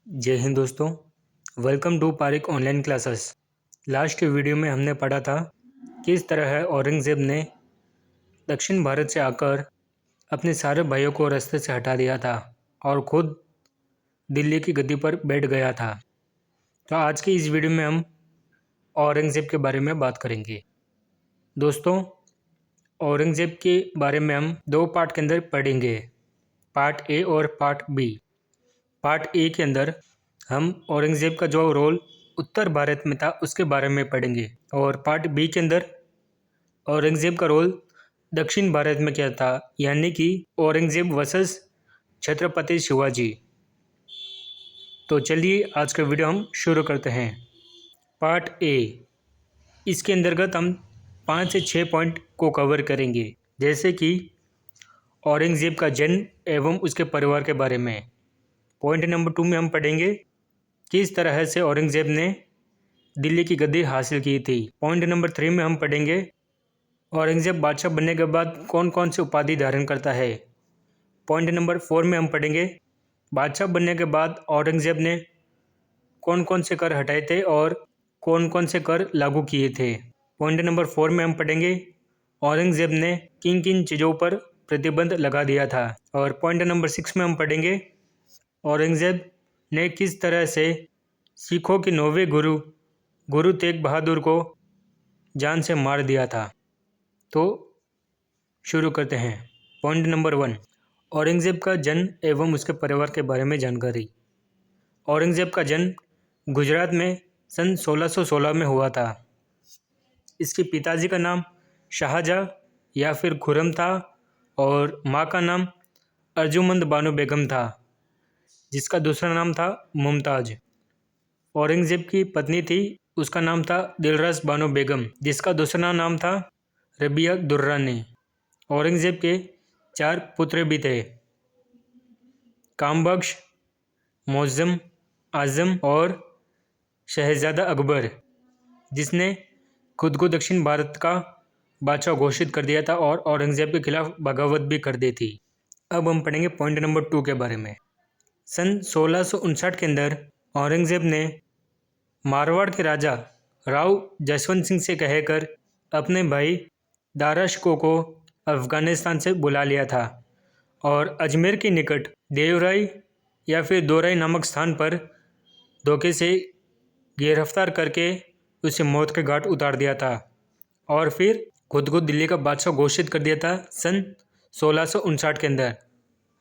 जय हिंद दोस्तों। Welcome to Parik online classes. Last video में हमने पढ़ा था किस तरह है औरंगज़ेब ने दक्षिण भारत से आकर अपने सारे भाइयों को रास्ते से हटा दिया था और खुद दिल्ली की गद्दी पर बैठ गया था। तो आज की इस वीडियो में हम औरंगज़ेब के बारे में बात करेंगे। दोस्तों, औरंगज़ेब के बारे में हम दो पार्ट के अंदर पढ़ेंगे, पार्ट ए और पार्ट बी। पार्ट ए के अंदर हम औरंगज़ेब का जो रोल उत्तर भारत में था उसके बारे में पढ़ेंगे और पार्ट बी के अंदर औरंगज़ेब का रोल दक्षिण भारत में क्या था, यानी कि औरंगज़ेब वर्सेस छत्रपति शिवाजी। तो चलिए आज का वीडियो हम शुरू करते हैं। पार्ट ए, इसके अंतर्गत हम 5 से 6 पॉइंट को कवर करेंगे, जैसे कि औरंगज़ेब का जन्म एवं उसके परिवार के बारे में। पॉइंट नंबर 2 में हम पढ़ेंगे किस तरह से औरंगज़ेब ने दिल्ली की गद्दी हासिल की थी। पॉइंट नंबर 3 में हम पढ़ेंगे औरंगज़ेब बादशाह बनने के बाद कौन कौन सी उपाधि धारण करता है। पॉइंट नंबर 4 में हम पढ़ेंगे बादशाह बनने के बाद औरंगज़ेब ने कौन कौन से कर हटाए थे और कौन कौन से कर लागू किए थे। पॉइंट नंबर 4 में हम पढ़ेंगे औरंगज़ेब ने किन किन चीज़ों पर प्रतिबंध लगा दिया था। और पॉइंट नंबर 6 में हम पढ़ेंगे औरंगज़ेब ने किस तरह से सिखों के 9वें गुरु तेग बहादुर को जान से मार दिया था। तो शुरू करते हैं। पॉइंट नंबर 1, औरंगज़ेब का जन्म एवं उसके परिवार के बारे में जानकारी। औरंगज़ेब का जन्म गुजरात में सन 1616 में हुआ था। इसके पिताजी का नाम शाहजहाँ या फिर खुर्रम था और माँ का नाम अर्जुमंद बानो बेगम था, जिसका दूसरा नाम था मुमताज़। औरंगज़ेब की पत्नी थी, उसका नाम था दिलरास बानो बेगम, जिसका दूसरा नाम था रबिया दुर्रानी। औरंगज़ेब के 4 पुत्र भी थे, कामबख्श, मौज़म, आज़म और शहज़ादा अकबर, जिसने खुद को दक्षिण भारत का बादशाह घोषित कर दिया था और औरंगज़ेब के खिलाफ बगावत भी कर दी थी। अब हम पढ़ेंगे पॉइंट नंबर 2 के बारे में। सन 1659 के अंदर औरंगज़ेब ने मारवाड़ के राजा राव जसवंत सिंह से कहकर अपने भाई दारा शिकोह को अफ़गानिस्तान से बुला लिया था और अजमेर के निकट देवराई या फिर दोराई नामक स्थान पर धोखे से गिरफ्तार करके उसे मौत के घाट उतार दिया था और फिर खुद को दिल्ली का बादशाह घोषित कर दिया था सन 1659 के अंदर।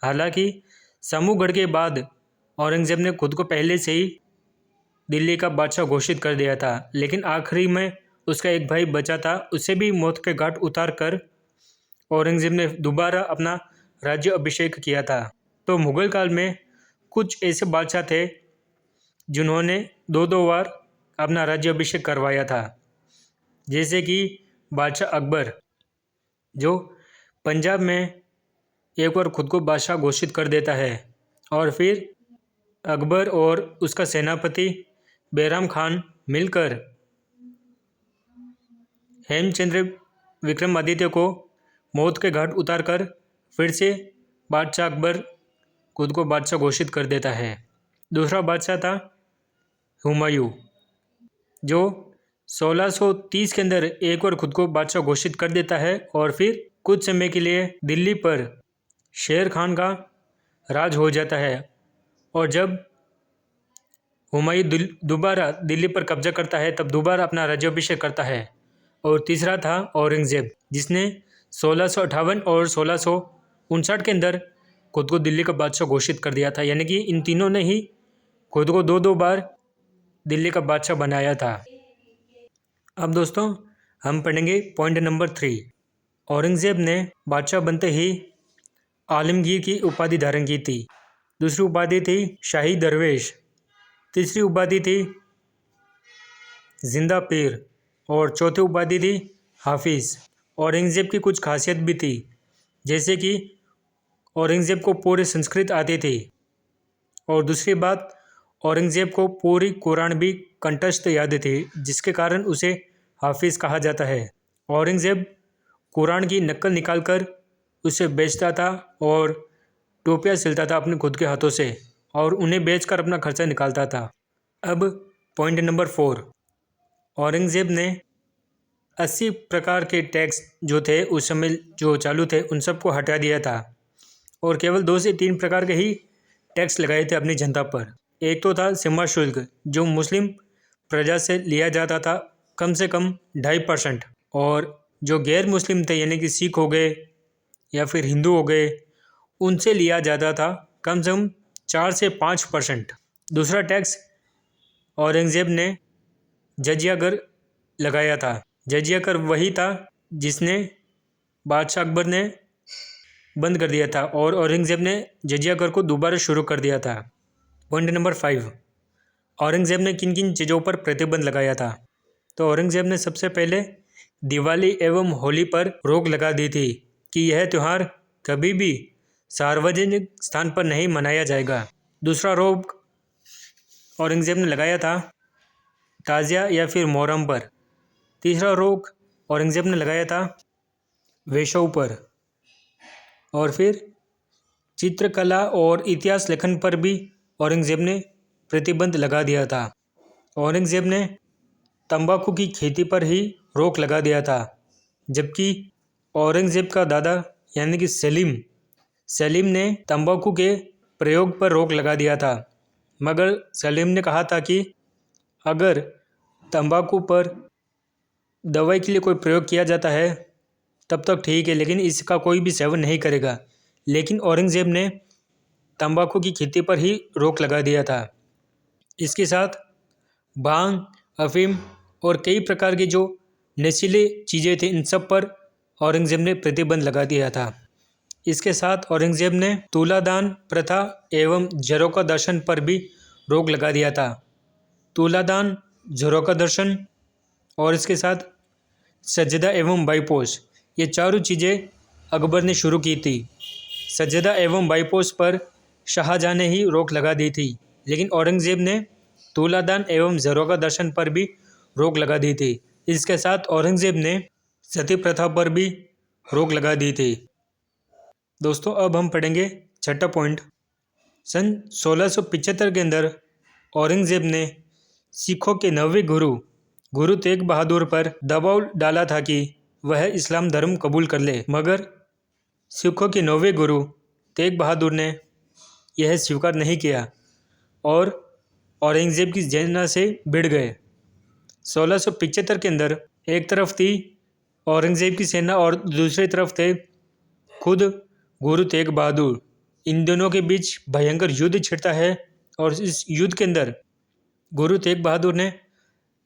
हालांकि समूहगढ़ के बाद औरंगज़ेब ने खुद को पहले से ही दिल्ली का बादशाह घोषित कर दिया था, लेकिन आखिरी में उसका एक भाई बचा था, उसे भी मौत के घाट उतार कर औरंगज़ेब ने दोबारा अपना राज्य अभिषेक किया था। तो मुग़ल काल में कुछ ऐसे बादशाह थे जिन्होंने दो बार अपना राज्य अभिषेक करवाया था, जैसे कि बादशाह अकबर, जो पंजाब में एक बार खुद को बादशाह घोषित कर देता है और फिर अकबर और उसका सेनापति बैराम खान मिलकर हेमचंद्र विक्रमादित्य को मौत के घाट उतार कर फिर से बादशाह अकबर खुद को बादशाह घोषित कर देता है। दूसरा बादशाह था हुमायूं, जो 1630 के अंदर एक बार खुद को बादशाह घोषित कर देता है और फिर कुछ समय के लिए दिल्ली पर शेर खान का राज हो जाता है। और जब हुमायूं दोबारा दिल्ली पर कब्जा करता है तब दोबारा अपना राज्याभिषेक करता है। और तीसरा था औरंगज़ेब, जिसने 1658 और 1659 के अंदर खुद को दिल्ली का बादशाह घोषित कर दिया था, यानी कि इन तीनों ने ही खुद को दो बार दिल्ली का बादशाह बनाया था। अब दोस्तों हम पढ़ेंगे पॉइंट नंबर 3। औरंगज़ेब ने बादशाह बनते ही आलमगीर की उपाधि धारण की थी। दूसरी उपाधि थी शाही दरवेश, तीसरी उपाधि थी जिंदा पीर और चौथी उपाधि थी हाफिज़। औरंगज़ेब की कुछ खासियत भी थी, जैसे कि औरंगज़ेब को पूरी संस्कृत आती थी और दूसरी बात औरंगज़ेब को पूरी कुरान भी कंठस्थ याद थी, जिसके कारण उसे हाफिज़ कहा जाता है। औरंगज़ेब कुरान की नकल निकालकर उसे बेचता था और टोपियाँ सिलता था अपने खुद के हाथों से और उन्हें बेचकर अपना खर्चा निकालता था। अब पॉइंट नंबर 4, औरंगज़ेब ने 80 प्रकार के टैक्स जो थे उस समय जो चालू थे उन सबको हटा दिया था और केवल 2 से 3 प्रकार के ही टैक्स लगाए थे अपनी जनता पर। एक तो था सीमा शुल्क, जो मुस्लिम प्रजा से लिया जाता था कम से कम 2.5%, और जो गैर मुस्लिम थे यानी कि सिख हो गए या फिर हिंदू हो गए उनसे लिया जाता था कम से कम 4 से 5%। दूसरा टैक्स औरंगज़ेब ने जजिया कर लगाया था। जजिया कर वही था जिसने बादशाह अकबर ने बंद कर दिया था और औरंगज़ेब ने जजिया कर को दोबारा शुरू कर दिया था। पॉइंट नंबर 5, औरंगज़ेब ने किन किन चीज़ों पर प्रतिबंध लगाया था। तो औरंगज़ेब ने सबसे पहले दिवाली एवं होली पर रोक लगा दी थी कि यह त्यौहार कभी भी सार्वजनिक स्थान पर नहीं मनाया जाएगा। दूसरा रोक औरंगज़ेब ने लगाया था ताज़िया या फिर मोहर्रम पर। तीसरा रोक औरंगज़ेब ने लगाया था वेश्याओं पर। और फिर चित्रकला और इतिहास लेखन पर भी औरंगज़ेब ने प्रतिबंध लगा दिया था। औरंगज़ेब ने तंबाकू की खेती पर ही रोक लगा दिया था, जबकि औरंगज़ेब का दादा यानी कि सलीम ने तंबाकू के प्रयोग पर रोक लगा दिया था। मगर सलीम ने कहा था कि अगर तंबाकू पर दवाई के लिए कोई प्रयोग किया जाता है तब तक ठीक है, लेकिन इसका कोई भी सेवन नहीं करेगा। लेकिन औरंगज़ेब ने तंबाकू की खेती पर ही रोक लगा दिया था। इसके साथ भांग, अफीम और कई प्रकार की जो नशीली चीज़ें थी इन सब पर औरंगज़ेब ने प्रतिबंध लगा दिया था। इसके साथ औरंगज़ेब ने तुलादान प्रथा एवं झरोखा दर्शन पर भी रोक लगा दिया था। तुलादान, झरोखा दर्शन और इसके साथ सजदा एवं बाईपोश, ये चारों चीज़ें अकबर ने शुरू की थी। सजदा एवं बाईपोश पर शाहजहाँ ने ही रोक लगा दी थी, लेकिन औरंगज़ेब ने तुलादान एवं झरोखा दर्शन पर भी रोक लगा दी थी। इसके साथ औरंगज़ेब ने सती प्रथा पर भी रोक लगा दी थी। दोस्तों, अब हम पढ़ेंगे छठा पॉइंट। सन 1675 के अंदर औरंगज़ेब ने सिखों के 9वें गुरु तेग बहादुर पर दबाव डाला था कि वह इस्लाम धर्म कबूल कर ले, मगर सिखों के 9वें गुरु तेग बहादुर ने यह स्वीकार नहीं किया और औरंगज़ेब की सेना से भिड़ गए। 1675 के अंदर एक तरफ थी औरंगज़ेब की सेना और दूसरी तरफ थे खुद गुरु तेग बहादुर। इन दोनों के बीच भयंकर युद्ध छिड़ता है और इस युद्ध के अंदर गुरु तेग बहादुर ने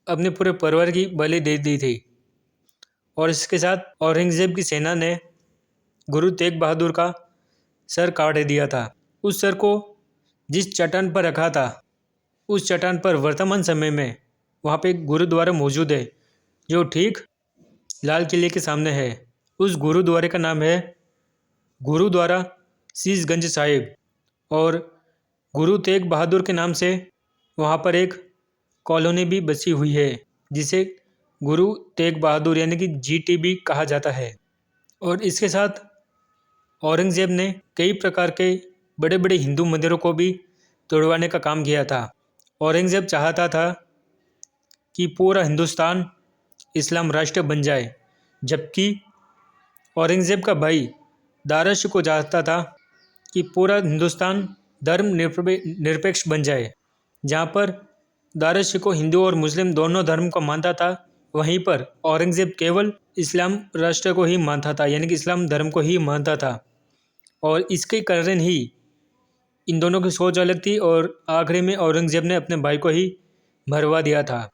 अपने पूरे परिवार की बलि दे दी थी और इसके साथ औरंगज़ेब की सेना ने गुरु तेग बहादुर का सर काट दिया था। उस सर को जिस चट्टान पर रखा था उस चट्टान पर वर्तमान समय में वहाँ पे एक गुरुद्वारा मौजूद है जो ठीक लाल किले के सामने है। उस गुरुद्वारे का नाम है गुरुद्वारा शीशगंज साहिब और गुरु तेग बहादुर के नाम से वहाँ पर एक कॉलोनी भी बसी हुई है जिसे गुरु तेग बहादुर यानी कि GTB कहा जाता है। और इसके साथ औरंगज़ेब ने कई प्रकार के बड़े बड़े हिंदू मंदिरों को भी तोड़वाने का काम किया था। औरंगज़ेब चाहता था कि पूरा हिंदुस्तान इस्लाम राष्ट्र बन जाए, जबकि औरंगज़ेब का भाई दारा शिकोह चाहता था कि पूरा हिंदुस्तान धर्म निरपेक्ष बन जाए। जहाँ पर दारा शिकोह हिंदू और मुस्लिम दोनों धर्म को मानता था, वहीं पर औरंगज़ेब केवल इस्लाम राष्ट्र को ही मानता था, यानी कि इस्लाम धर्म को ही मानता था। और इसके कारण ही इन दोनों की सोच अलग थी और आखिरी में औरंगज़ेब ने अपने भाई को ही मरवा दिया था।